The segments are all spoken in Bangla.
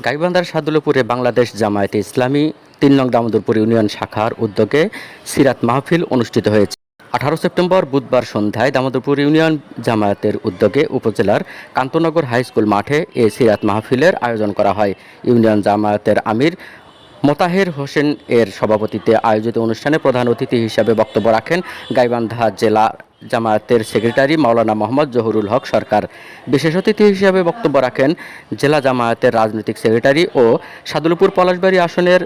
গাইবান্ধার সাদুলপুরে বাংলাদেশ জামায়াতে ইসলামী ৩ নং দামোদরপুর ইউনিয়ন শাখার উদ্যোগে সিরাত মাহফিল অনুষ্ঠিত হয়েছে। 18 সেপ্টেম্বর বুধবার সন্ধ্যায় দামোদরপুর ইউনিয়ন জামায়াতের উদ্যোগে উপজেলার কান্তনগর হাই স্কুল মাঠে এ সিরাত মাহফিলের আয়োজন করা হয়। ইউনিয়ন জামায়াতের আমির মোতাহের হোসেন এর সভাপতিত্বে আয়োজিত অনুষ্ঠানে প্রধান অতিথি হিসাবে বক্তব্য রাখেন গাইবান্ধা জেলা জামায়াতের সেক্রেটারি মাওলানা মোহাম্মদ জহুরুল হক সরকার। বিশেষ অতিথি হিসাবে বক্তব্য রাখেন জেলা জামায়াতের রাজনৈতিক সেক্রেটারি ও সাদুলপুর পলাশবাড়ী আসনের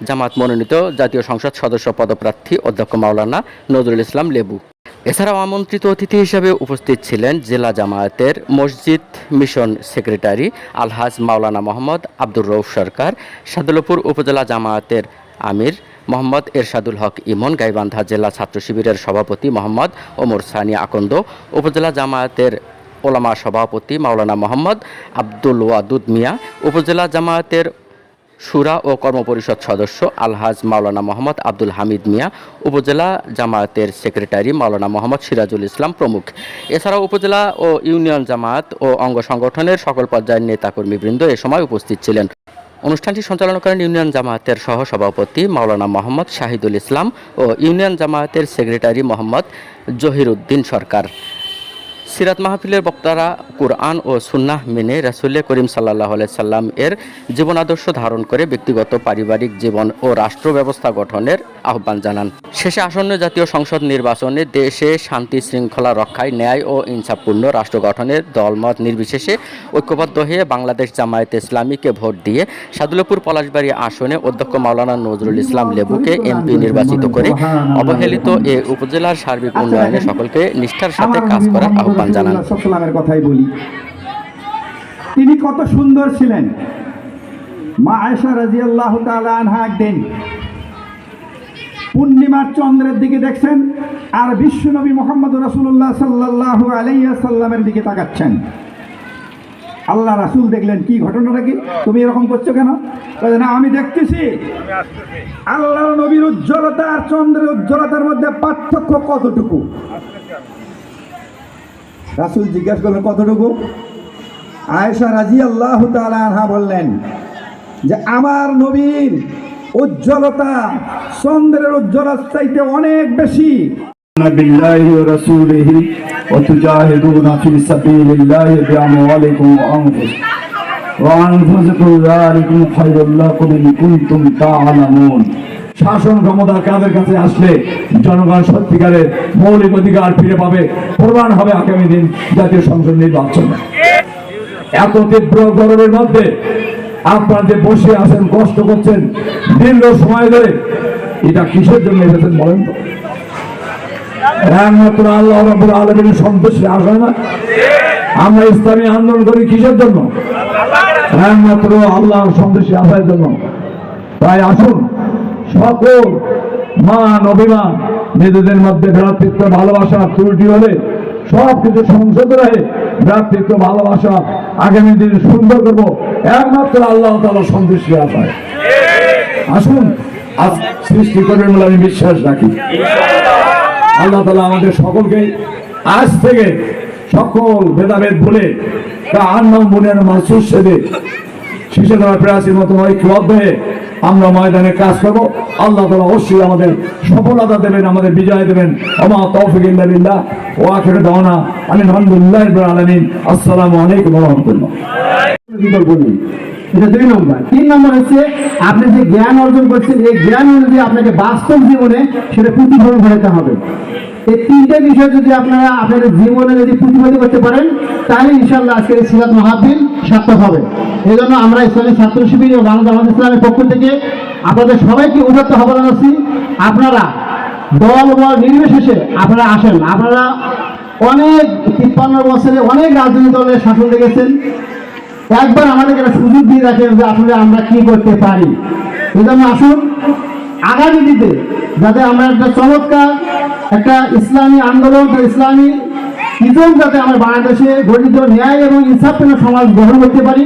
জামায়াত মনোনীত জাতীয় সংসদ সদস্য পদপ্রার্থী অধ্যক্ষ মাওলানা নজরুল ইসলাম লেবু। এছাড়াও আমন্ত্রিত অতিথি হিসেবে উপস্থিত ছিলেন জেলা জামায়াতের মসজিদ মিশন সেক্রেটারি আলহাজ মাওলানা মোহাম্মদ আব্দুর রউফ সরকার, সাদুলপুর উপজেলা জামায়াতের আমির মোহাম্মদ এরশাদুল হক ইমন, গাইবান্ধা জেলা ছাত্র শিবিরের সভাপতি মোহাম্মদ ওমর সানি আকন্দ, উপজেলা জামায়াতের ওলামা সভাপতি মাওলানা মোহাম্মদ আব্দুল ওয়াদুদ মিয়া, উপজেলা জামায়াতের শুরা ও কর্মপরিষদ সদস্য আলহাজ মাওলানা মোহাম্মদ আব্দুল হামিদ মিয়া, উপজেলা জামায়াতের সেক্রেটারি মাওলানা মোহাম্মদ সিরাজুল ইসলাম প্রমুখ। এছাড়াও উপজেলা ও ইউনিয়ন জামায়াত ও অঙ্গ সংগঠনের সকল পর্যায়ের নেতাকর্মীবৃন্দ এ সময় উপস্থিত ছিলেন। অনুষ্ঠানটি সঞ্চালনা করেন ইউনিয়ন জামায়াতের সহ সভাপতি মাওলানা মোহাম্মদ শাহিদুল ইসলাম ও ইউনিয়ন জামায়াতের সেক্রেটারি মোহাম্মদ জহিরুদ্দিন সরকার। সিরাত মাহফিলের বক্তারা কুরআন ও সুন্নাহ মেনে রাসূল করিম সাল্লাল্লাহু আলাইহি সাল্লাম এর জীবন আদর্শ ধারণ করে ব্যক্তিগত পারিবারিক জীবন ও রাষ্ট্র ব্যবস্থা গঠনের আহ্বান জানান। শেষে আসন্ন জাতীয় সংসদ নির্বাচনে দেশে শান্তি শৃঙ্খলা রক্ষায় ন্যায় ও ইনসাফপূর্ণ রাষ্ট্র গঠনের দলমত নির্বিশেষে ঐক্যবদ্ধ হয়ে বাংলাদেশ জামায়াতে ইসলামীকে ভোট দিয়ে সাদুলপুর পলাশবাড়ী আসনে অধ্যক্ষ মাওলানা নজরুল ইসলাম লেবুকে এমপি নির্বাচিত করে অবহেলিত এ উপজেলার সার্বিক উন্নয়নে সকলকে নিষ্ঠার সাথে কাজ করার আহ্বান জানান। কথাই বলি, তিনি কত সুন্দর ছিলেন। মা আয়েশা রাদিয়াল্লাহু তাআলা আনহা একদিন পূর্ণিমার চন্দ্রের দিকে দেখছেন আর বিশ্বনবী মুহাম্মদ রাসূলুল্লাহ সাল্লাল্লাহু আলাইহি ওয়াসাল্লামের দিকে তাকাচ্ছেন। আল্লাহ রাসূল দেখলেন, কি ঘটনাটা কি, তুমি এরকম করছো কেন? না, আমি দেখতেছি আল্লাহর নবীর উজ্জ্বলতা আর চন্দ্রের উজ্জ্বলতার মধ্যে পার্থক্য কতটুকু। রাসূল জিজ্ঞাসা করলেন, কতটুকু? আয়েশা রাদিয়াল্লাহু তাআলা আনহা বললেন যে আমার নবীর উজ্জ্বলতা চন্দ্রের উজ্জ্বলতার চাইতে অনেক বেশি। বিল্লাহি ওয়া রাসূলিহি ওয়া তুজাহিদুনা ফি সাবিলিল্লাহি বিআমওয়ালিকুম ওয়া আনফুসিকুম যালিকুম খায়রুল লাকুম ইন কুনতুম তা'লামুন। শাসন ক্ষমতা কাদের কাছে আসলে জনগণ সত্যিকারের মৌলিক অধিকার ফিরে পাবে, প্রমাণ হবে আগামী দিন জাতীয় সংসদ নির্বাচন। এত তীব্র গরমের মধ্যে আপনারা যে বসে আছেন, কষ্ট করছেন দীর্ঘ সময় ধরে, এটা কিসের জন্য এসেছেন বলেন তো? একমাত্র আল্লাহ রাব্বুল আলামিনের সন্তুষ্টি আসে না? আমরা ইসলামী আন্দোলন করি কিসের জন্য? একমাত্র আল্লাহর সন্তুষ্টি আসার জন্য। তাই আসুন সকল মান অভিমান নিজেদের মধ্যে ভ্রাতৃত্ব ভালোবাসা ত্রুটি হলে সব কিছু সংশোধন রয়ে ভ্রাতৃত্ব ভালোবাসা আগামী দিনে সুন্দর করবো একমাত্র আল্লাহ তাআলার সন্তুষ্টি আসায়। আসুন আজ সৃষ্টি করবেন বলে আমি বিশ্বাস রাখি। আল্লাহ তাআলা আমাদের সকলকে আজ থেকে সকল ভেদাভেদ ভুলে আন্নাম বুনিয়ান মাসুস সেদে শিশু দ্বারা প্রাচীর মতো ঐক্যবদ্ধ হয়ে আমরা ময়দানে কাজ করবো। আল্লাহ তাআলা অবশ্যই আমাদের সফলতা দেবেন, আমাদের বিজয় দেবেন। ওমা তৌফিক ইল্লা বিল্লাহ ওয়া আখিরু দাওয়ানা আলহামদুলিল্লাহি রাব্বিল আলামিন। আসসালামু আলাইকুম ওয়া রাহমাতুল্লাহ। এটা 2 নম্বর। 3 নম্বর হচ্ছে আপনি যে জ্ঞান অর্জন করছেন এই জ্ঞান অনুযায়ী আপনাকে বাস্তব জীবনে সেটা প্রতিফলন ঘটাতে হবে। এই 3টে বিষয় যদি আপনারা আপনাদের জীবনে যদি প্রতিফলিত করতে পারেন তাহলে ইনশাআল্লাহ আজকের এই সিরাত মাহফিল সার্থক হবে। এই জন্য আমরা ইসলামী ছাত্র শিবির ও বাংলাদেশ জামায়াত ইসলামের পক্ষ থেকে আপনাদের সবাইকে উদাত্ত আহ্বান জানাচ্ছি, আপনারা দল বল নির্বিশেষে আপনারা আসেন। আপনারা অনেক 53 বছরে অনেক রাজনৈতিক দলের শাসন দেখেছেন, একবার আমাদেরকে একটা সুযোগ দিয়ে রাখেন যে আসলে আমরা কি করতে পারি। এই জন্য আসুন আগামী দিনে যাতে আমরা একটা চমৎকার একটা ইসলামী আন্দোলন, ইসলামী ইজম যাতে আমরা বাংলাদেশে গঠিত ন্যায় এবং ইনসাফপূর্ণ সমাজ গ্রহণ করতে পারি,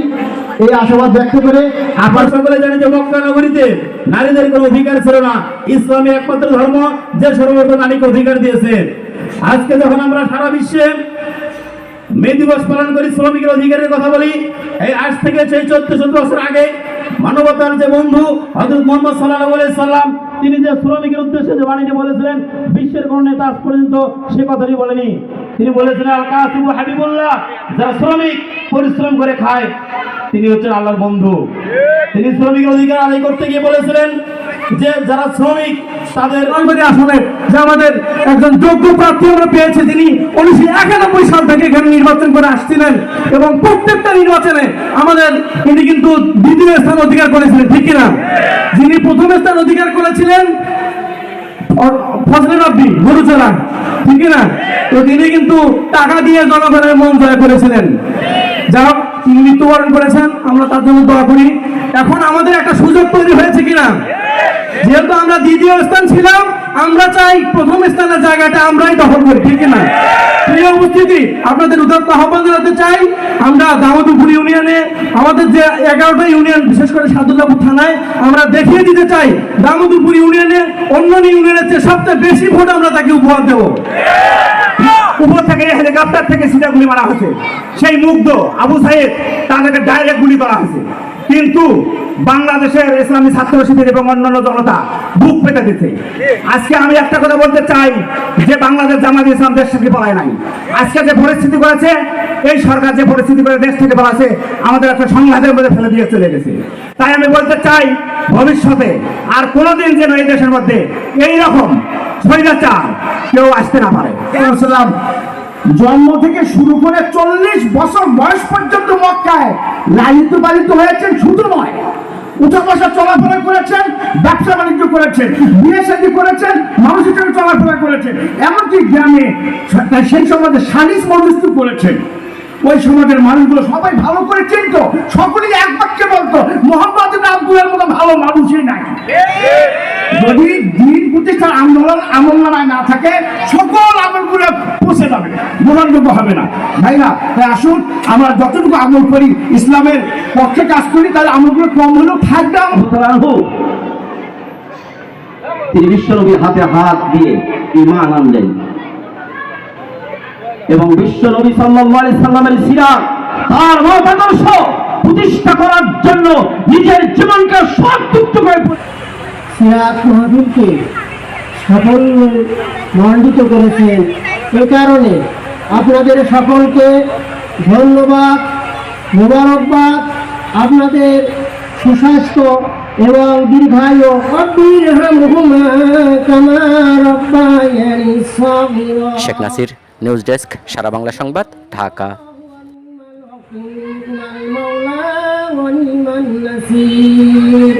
এই আশাবাদ ব্যক্ত করে আপনারা সকলে জানেন যে মক্কা নগরীতে নারীদের কোনো অধিকার ছিল না। ইসলামী একমাত্র ধর্ম যে সর্বপ্রথম নারীকে অধিকার দিয়েছে। আজকে যখন আমরা সারা বিশ্বে মে দিবস পালন করি, শ্রমিকের অধিকারের কথা বলি। এই আজ থেকে সেই 1400 বছর আগে মানবতার যে বন্ধু হযরত মুহাম্মদ সাল্লাল্লাহু আলাইহি সাল্লাম, তিনি যে শ্রমিকের উদ্দেশ্যে যে বাণীটি বলেছিলেন, বিশ্বের কোন নেতা আজ পর্যন্ত সে কথাটি বলেনি। তিনি বলেছিলেন আল কাসিবু হাবিবুল্লাহ, যারা শ্রমিক পরিশ্রম করে খায় তিনি হচ্ছেন আল্লাহর বন্ধু। তিনি শ্রমিকের অধিকার আদায় করতে গিয়ে বলেছিলেন যে যারা শ্রমিক তাদের আসলে যে আমাদের একজন যোগ্য প্রার্থী আমরা পেয়েছি, তিনি 1991 সাল থেকে এখানে নির্বাচন করে আসছিলেন এবং প্রত্যেকটা নির্বাচনে তিনি কিন্তু দ্বিতীয় স্থান অধিকার করেছিলেন, ঠিক কিনা? যিনি প্রথম স্থান অধিকার করেছিলেন ফজলে রাব্বি গরুচড়া, ঠিক কিনা? তো তিনি কিন্তু টাকা দিয়ে জনগণের মন জয় করেছিলেন। যারা তিনি মৃত্যুবরণ করেছেন, আমরা তার জন্য দোয়া করি। এখন আমাদের একটা সুযোগ তৈরি হয়েছে কিনা, যেহেতু আমরা দ্বিতীয় স্থান ছিলাম, আমরা চাই প্রথম স্থানের জায়গাটা আমরাই দখল করি, ঠিক না? প্রিয় উপস্থিতি, আপনাদের উদাত্ত আহ্বান জানাতে চাই, আমরা দামোদরপুর ইউনিয়নে আমাদের যে 11টা ইউনিয়ন, বিশেষ করে সাদুল্লাপুর থানায়, আমরা দেখিয়ে দিতে চাই দামোদরপুর ইউনিয়নে অন্যান্য ইউনিয়নের চেয়ে সবচেয়ে বেশি ভোট আমরা তাকে উপহার দেব। উপর থেকে হেলিকপ্টার থেকে সিধা গুলি মারা হয়েছে, সেই মুগ্ধ আবু সাইদ তাদেরকে ডাইরেক্ট গুলি করা হয়েছে, কিন্তু বাংলাদেশের ইসলামী ছাত্র শিবির এবং অন্যান্য জনতা বুক পেতে দিচ্ছে। আজকে আমি একটা কথা বলতে চাই যে বাংলাদেশ জামায়াতে ইসলাম দেশ থেকে পালায় নাই। আজকে যে পরিস্থিতি করেছে, এই সরকার যে পরিস্থিতি করে দেশ থেকে পালাছে, আমাদের একটা সংঘাতের মধ্যে ফেলে দিয়ে চলে গেছে। তাই আমি বলতে চাই ভবিষ্যতে আর কোনোদিন যেন এই দেশের মধ্যে এইরকম স্বৈরাচার কেউ আসতে না পারে। জন্ম থেকে শুরু করে 40 বছর বয়স পর্যন্ত মক্কায় লালিত পালিত হয়েছেন, শুধু নয় উঠা বসা চলাফেরা করেছেন, ব্যবসা বাণিজ্য করেছেন, বিয়ে শাদী করেছেন, মানুষের সঙ্গে চলাফেরা করেছেন, এমনকি গ্রামে সেই সমাজে সালিস মজলিস করেছেন। ওই সমাজের মানুষগুলো সবাই ভালো করে চিনত, সকলেই এক বাক্যে বলতো মোহাম্মদ ইবনে আব্দুল্লাহর মতো ভালো মানুষই নাই। যদি দিন প্রতিষ্ঠার আন্দোলন আমলনামায় না থাকে, সকল আমলগুলো পৌঁছে যাবে, গ্রহণযোগ্য হবে না। ভাইরা, তাই আসুন আমরা যতটুকু আমল করি, ইসলামের পক্ষে কাজ করি, তাহলে আমলগুলো কম হলেও থাকবে। তিনি বিশ্বনবীর হাতে হাত দিয়ে ঈমান আনলেন এবং বিশ্বনবী সাল্লাল্লাহু আলাইহি সাল্লামের সিরাত, তার মতাদর্শ প্রতিষ্ঠা করার জন্য নিজের জীবনকে সর্বযুক্ত করে সিরাত মাহফিলকে সাফল্য মণ্ডিত করেছেন। এ কারণে আপনাদের সকলকে ধন্যবাদ, মোবারকবাদ। আপনাদের সুস্বাস্থ্য এবং দীর্ঘায়ু। শেখ নাসির, নিউজ ডেস্ক, সারা বাংলা সংবাদ, ঢাকা। ونعم النصير